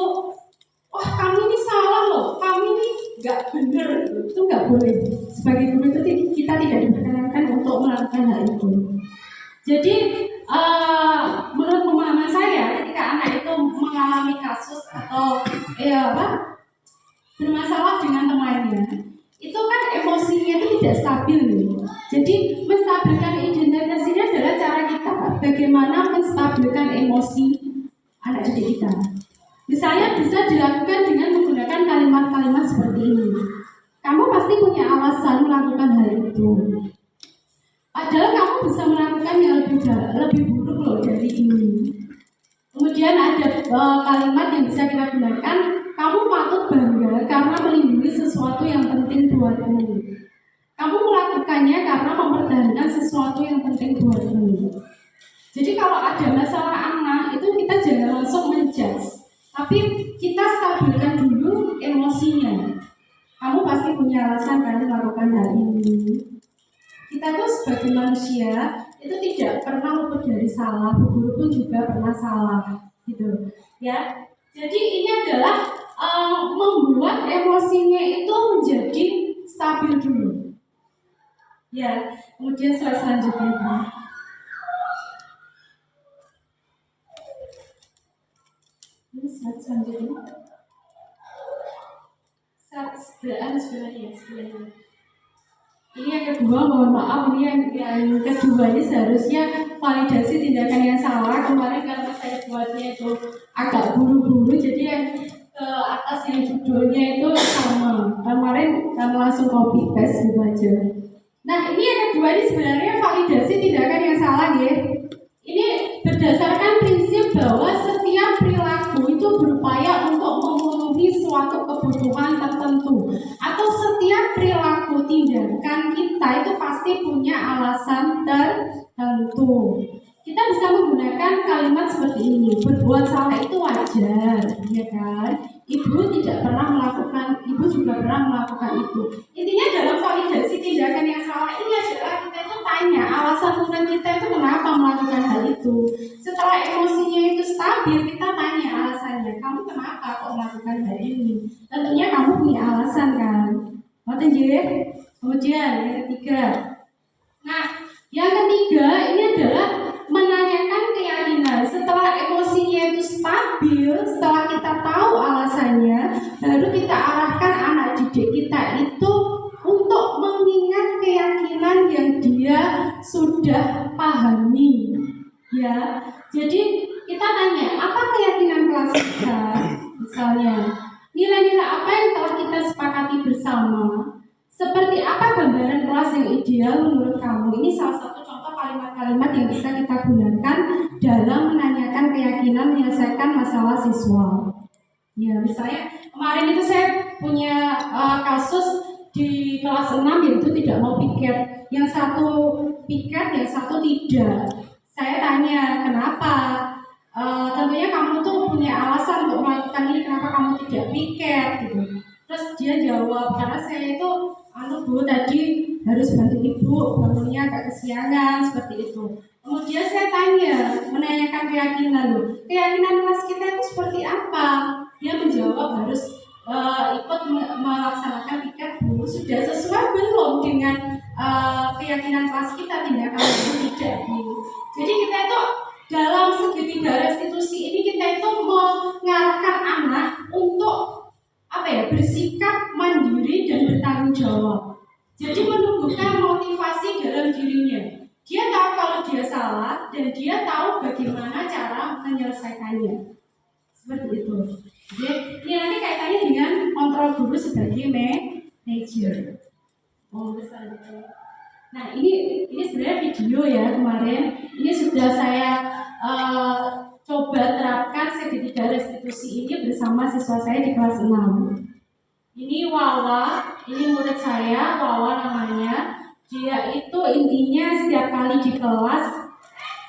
wah kamu ini salah loh, kamu ini nggak bener, itu nggak boleh. Sebagai guru itu kita tidak diperkenankan untuk melakukan hal itu. Jadi menurut pemahaman saya, ketika anak itu mengalami kasus atau bermasalah dengan temannya, itu kan emosinya itu tidak stabil. Jadi menstabilkan identitas ini adalah cara kita bagaimana menstabilkan emosi anak didik kita. Misalnya bisa dilakukan dengan menggunakan kalimat-kalimat seperti ini. Kamu pasti punya alasan melakukan hal itu. Padahal kamu bisa melakukan yang lebih buruk loh dari ini. Kemudian ada kalimat yang bisa kita gunakan. Kamu patut bangga karena melindungi sesuatu yang penting buatmu. Kamu melakukannya karena mempertahankan sesuatu yang penting buatmu. Jadi kalau ada masalah anak itu kita jangan langsung menjudge. Tapi kita stabilkan dulu emosinya. Kamu pasti punya alasan kan melakukan hal ini. Kita tuh sebagai manusia itu tidak pernah luput dari salah. Guru pun juga pernah salah, gitu. Ya. Jadi ini adalah membuat emosinya itu menjadi stabil dulu. Ya. Kemudian slide selanjutnya. Selanjutnya. Sebelahnya. Ini yang kedua, mohon maaf, ini yang kedua ini seharusnya validasi tindakan yang salah. Kemarin karena saya buatnya itu agak buru-buru, jadi yang ke atas yang judulnya itu sama. Kemarin kan langsung copy paste gitu aja. Nah ini yang kedua ini sebenarnya validasi tindakan yang salah ya. Ini berdasarkan prinsip bahwa setiap perilaku itu berupaya untuk memenuhi suatu kebutuhan tertentu, atau setiap perilaku tindakan kita itu pasti punya alasan tertentu. Kita bisa menggunakan kalimat seperti ini, berbuat salah itu wajar, ya kan? melakukan itu. Intinya dalam validasi tindakan yang salah ini adalah kita itu tanya alasan murid kita itu kenapa melakukan hal itu. Setelah emosinya itu stabil, kita tanya alasannya, kamu kenapa kok melakukan hal ini? Tentunya kamu punya alasan kan. Kemudian yang ketiga, nah yang ketiga ini adalah menanyakan keyakinan. Setelah emosinya itu stabil, setelah kita tahu alasannya, baru kita arahkan anak didik kita itu untuk mengingat keyakinan yang dia sudah pahami. Ya, jadi kita tanya, apa keyakinan kelas kita? Misalnya, nilai-nilai apa yang telah kita sepakati bersama? Seperti apa gambaran kelas yang ideal menurut kamu? Ini salah satu contoh kalimat-kalimat yang bisa kita gunakan dalam menanyakan keyakinan menyelesaikan masalah siswa. Ya, misalnya kemarin itu saya punya kasus di kelas 6 yaitu tidak mau piket. Yang satu piket, yang satu tidak. Saya tanya, kenapa? Tentunya kamu tuh punya alasan untuk melakukan ini, kenapa kamu tidak piket? Gitu. Terus dia jawab, karena saya itu Bu, tadi harus bantu ibu, bangunnya agak kesiangan, seperti itu. Kemudian saya tanya, menanyakan keyakinan loh. Keyakinan kelas kita itu seperti apa? Dia menjawab harus ikut melaksanakan piket Bu. Sudah sesuai belum dengan keyakinan kelas kita, tindakan itu tidak Bu. Jadi kita itu dalam segitiga restitusi ini kita itu mengarahkan anak untuk bersikap mandiri dan bertanggung jawab. Jadi menumbuhkan motivasi dalam dirinya. Dia tahu kalau dia salah dan dia tahu bagaimana cara menyelesaikannya. Seperti itu. Jadi ini nanti kaitannya dengan kontrol guru sebagai manager. Nah ini sebenarnya video ya kemarin. Ini sudah saya coba terapkan segitiga restitusi ini bersama siswa saya di kelas 6. Ini Wawa, ini murid saya, Wawa namanya. Dia itu intinya setiap kali di kelas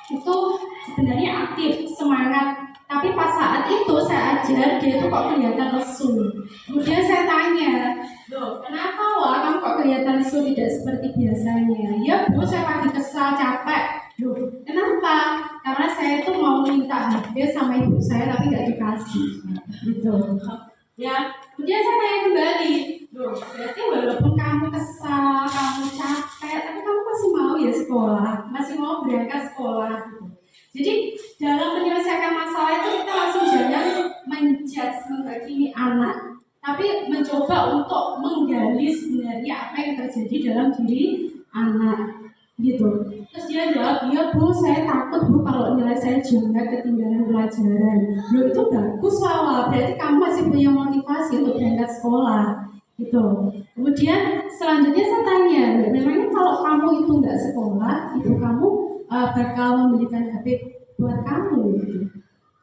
itu sebenarnya aktif, semangat. Tapi pas saat itu saya ajar, dia itu kok kelihatan lesu. Kemudian saya tanya, loh kenapa Wah kamu kok kelihatan lesu tidak seperti biasanya? Ya Bu, saya lagi kesal, capek. Loh kenapa? Karena saya itu mau minta HP sama ibu saya tapi nggak dikasih. Gitu. Ya, kemudian saya tanya kembali, loh, berarti walaupun kamu kesal, kamu capek, tapi kamu masih mau ya sekolah, masih mau berangkat sekolah. Jadi dalam menyelesaikan masalah itu kita langsung jangan menjudge, menghakimi anak, tapi mencoba untuk menggali sebenarnya apa yang terjadi dalam diri anak. Gitu. Terus dia jawab, iya Bu, saya takut Bu kalau nilai saya jelek ketinggalan pelajaran. Loh itu bagus Wawa, berarti kamu masih punya motivasi untuk berangkat sekolah. Gitu. Kemudian selanjutnya saya tanya, memangnya kalau kamu itu nggak sekolah, ibu kamu bakal membelikan HP buat kamu? Gitu.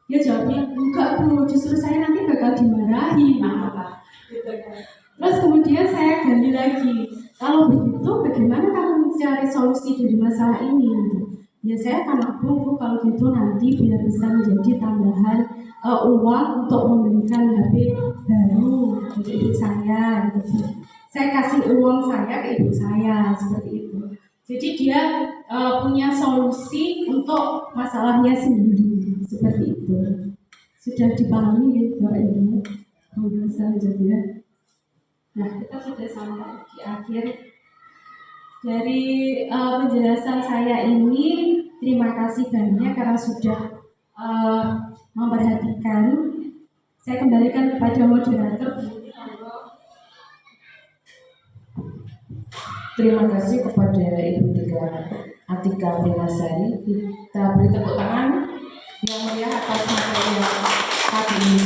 Dia jawabnya, enggak Bu, justru saya nanti bakal dimarahi. Gitu. Terus kemudian saya gali lagi, kalau begitu bagaimana kamu mencari solusi dari masalah ini? Ya saya akan nabung kalau gitu nanti biar bisa menjadi tambahan uang untuk membelikan HP baru untuk ibu saya. Gitu. Saya kasih uang saya ke ibu saya seperti itu. Jadi dia punya solusi untuk masalahnya sendiri seperti itu. Sudah dipahami ya Bapak Ibu? Bisa jadi ya. Nah, kita sudah sampai di akhir dari penjelasan saya ini. Terima kasih banyak karena sudah memperhatikan. Saya kembalikan kepada moderator. Terima kasih kepada Ibu Atika Primasari. Kita beri tepuk tangan yang meriah atas materi yang tadi ini.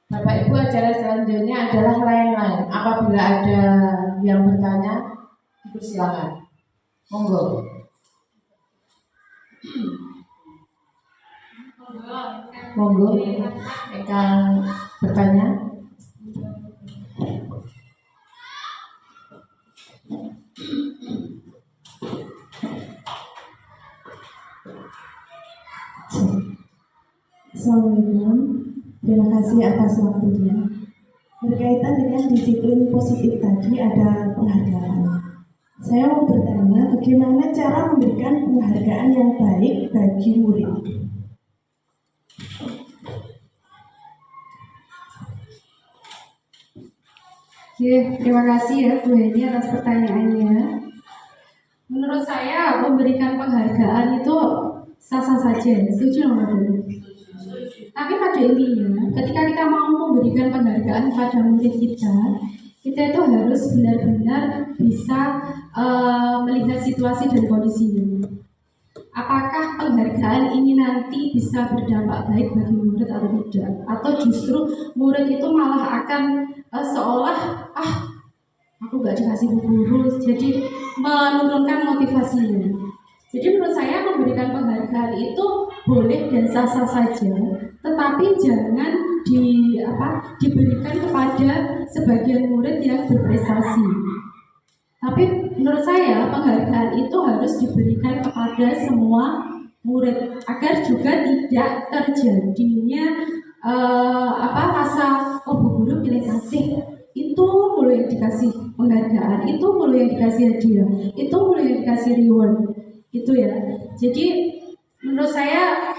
Bapak Ibu, acara selanjutnya adalah lain-lain. Apabila ada yang bertanya, silakan. Monggo. Monggo, akan bertanya. Assalamualaikum. Terima kasih atas waktunya. Berkaitan dengan disiplin positif tadi ada penghargaan. Saya mau bertanya bagaimana cara memberikan penghargaan yang baik bagi murid. Oke, terima kasih ya Bu Heni atas pertanyaannya. Menurut saya memberikan penghargaan itu sah-sah saja, setuju nggak Bu? Tapi pada intinya, ketika kita mau memberikan penghargaan pada murid kita itu harus benar-benar bisa melihat situasi dan kondisinya. Apakah penghargaan ini nanti bisa berdampak baik bagi murid atau tidak? Atau justru murid itu malah akan seolah aku gak dikasih guru, jadi menurunkan motivasinya. Jadi menurut saya memberikan penghargaan itu boleh dan sah-sah saja, tetapi jangan diberikan kepada sebagian murid yang berprestasi. Tapi menurut saya penghargaan itu harus diberikan kepada semua murid agar juga tidak terjadinya rasa Bu guru pilih kasih, itu mulu yang dikasih penghargaan, itu mulu yang dikasih hadiah, itu mulu yang dikasih reward, itu ya. Jadi menurut saya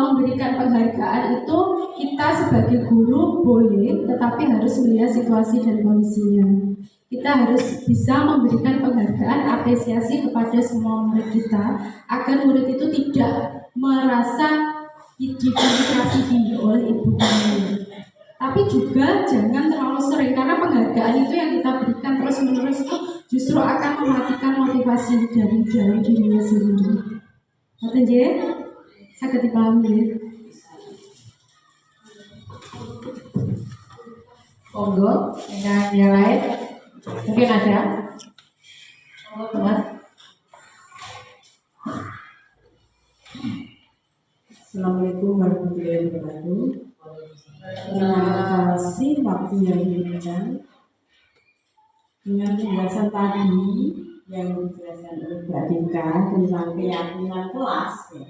memberikan penghargaan itu kita sebagai guru boleh, tetapi harus melihat situasi dan kondisinya. Kita harus bisa memberikan penghargaan, apresiasi kepada semua murid kita agar murid itu tidak merasa dimotivasi oleh ibu gurunya. Tapi juga jangan terlalu sering, karena penghargaan itu yang kita berikan terus-menerus itu justru akan mematikan motivasi dari dalam dirinya sendiri. Ngoten nggih? Saged dipahami nggih? Monggo, yang lain mungkin ada. Monggo, Mas. Assalamualaikum warahmatullahi wabarakatuh. Terima kasih waktu yang diberikan. Dengan penjelasan tadi yang dijelaskan oleh Mbak Dika tentang keyakinan kelas, ya.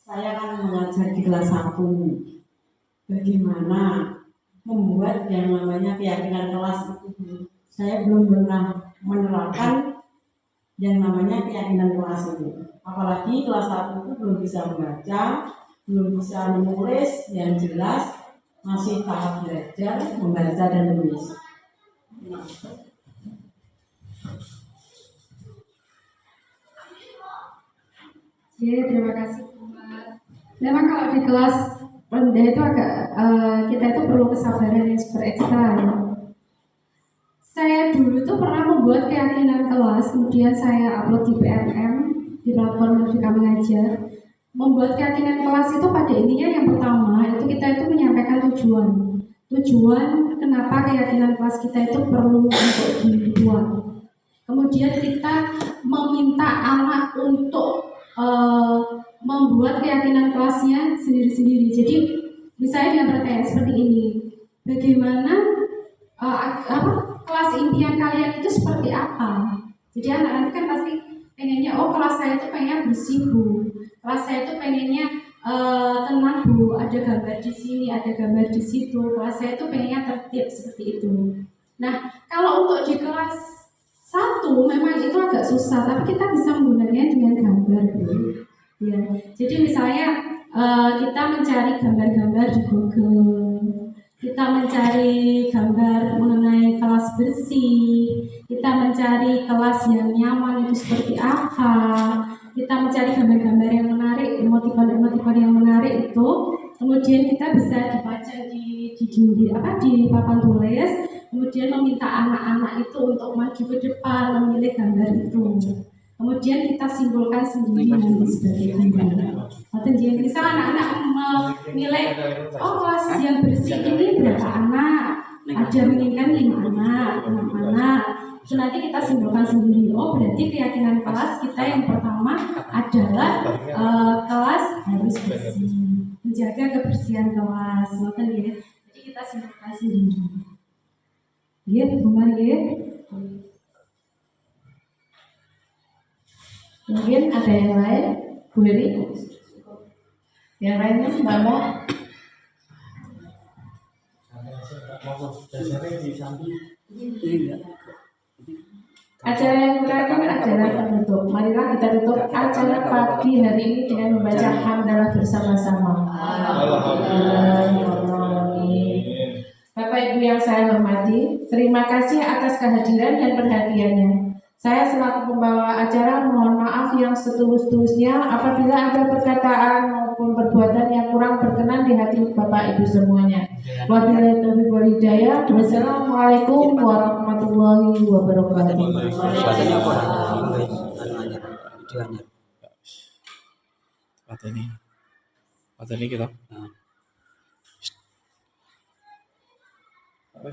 Saya kan mengajar di kelas 1. Bagaimana membuat yang namanya keyakinan kelas itu? Saya belum pernah menerapkan yang namanya keyakinan kelas itu. Apalagi kelas 1 itu belum bisa membaca, belum bisa menulis yang jelas, masih tahap belajar membaca dan menulis. Ya, terima kasih Mbak. Memang kalau di kelas rendah itu agak kita itu perlu kesabaran yang super ekstra ya. Saya dulu tuh pernah membuat keyakinan kelas, kemudian saya upload di PMM, di platform Merdeka Mengajar. Membuat keyakinan kelas itu pada intinya yang pertama itu kita itu menyampaikan tujuan kenapa keyakinan kelas kita itu perlu untuk dibuat. Kemudian kita meminta anak untuk membuat keyakinan kelasnya sendiri-sendiri. Jadi misalnya dengan pertanyaan seperti ini, bagaimana kelas impian kalian itu seperti apa? Jadi anak-anak kan pasti pengennya, kelas saya itu pengen bersih Bu, kelas saya itu pengennya tenang Bu, ada gambar di sini, ada gambar di situ, kelas saya itu pengennya tertib seperti itu. Nah, kalau untuk di kelas 1 memang itu agak susah, tapi kita bisa menggunakannya dengan gambar Bu. Ya, jadi misalnya kita mencari gambar-gambar di Google, kita mencari gambar mengenai kelas bersih, kita mencari kelas yang nyaman itu seperti apa, kita mencari gambar-gambar yang menarik, emotikon-emotikon yang menarik itu, kemudian kita bisa dibaca di papan tulis, kemudian meminta anak-anak itu untuk maju ke depan memilih gambar itu. Kemudian kita simpulkan sendiri nanti sebagai gambar. Atau misal anak-anak menilai, kelas yang bersih ini berapa anak? Ada menginginkan 5 anak, 6 anak. Itu nanti kita simpulkan sendiri. Berarti keyakinan kelas kita yang pertama adalah kelas harus bersih, menjaga kebersihan kelas. Jadi kita simpulkan sendiri. Ya, benar ya. Mungkin ada yang lain, Bu Heri? Yang lainnya, Mbak Mo? Acara yang terakhir adalah penutup. Marilah kita tutup acara pagi hari ini dengan membaca hamdalah bersama-sama. Alhamdulillah. Bapak Ibu yang saya hormati, terima kasih atas kehadiran dan perhatiannya. Saya selaku pembawa acara mohon maaf yang setulus-tulusnya apabila ada perkataan maupun perbuatan yang kurang berkenan di hati Bapak Ibu semuanya. Wabillahi taufiq wal hidayah. Wassalamualaikum warahmatullahi wabarakatuh. Pateni kita. Apa?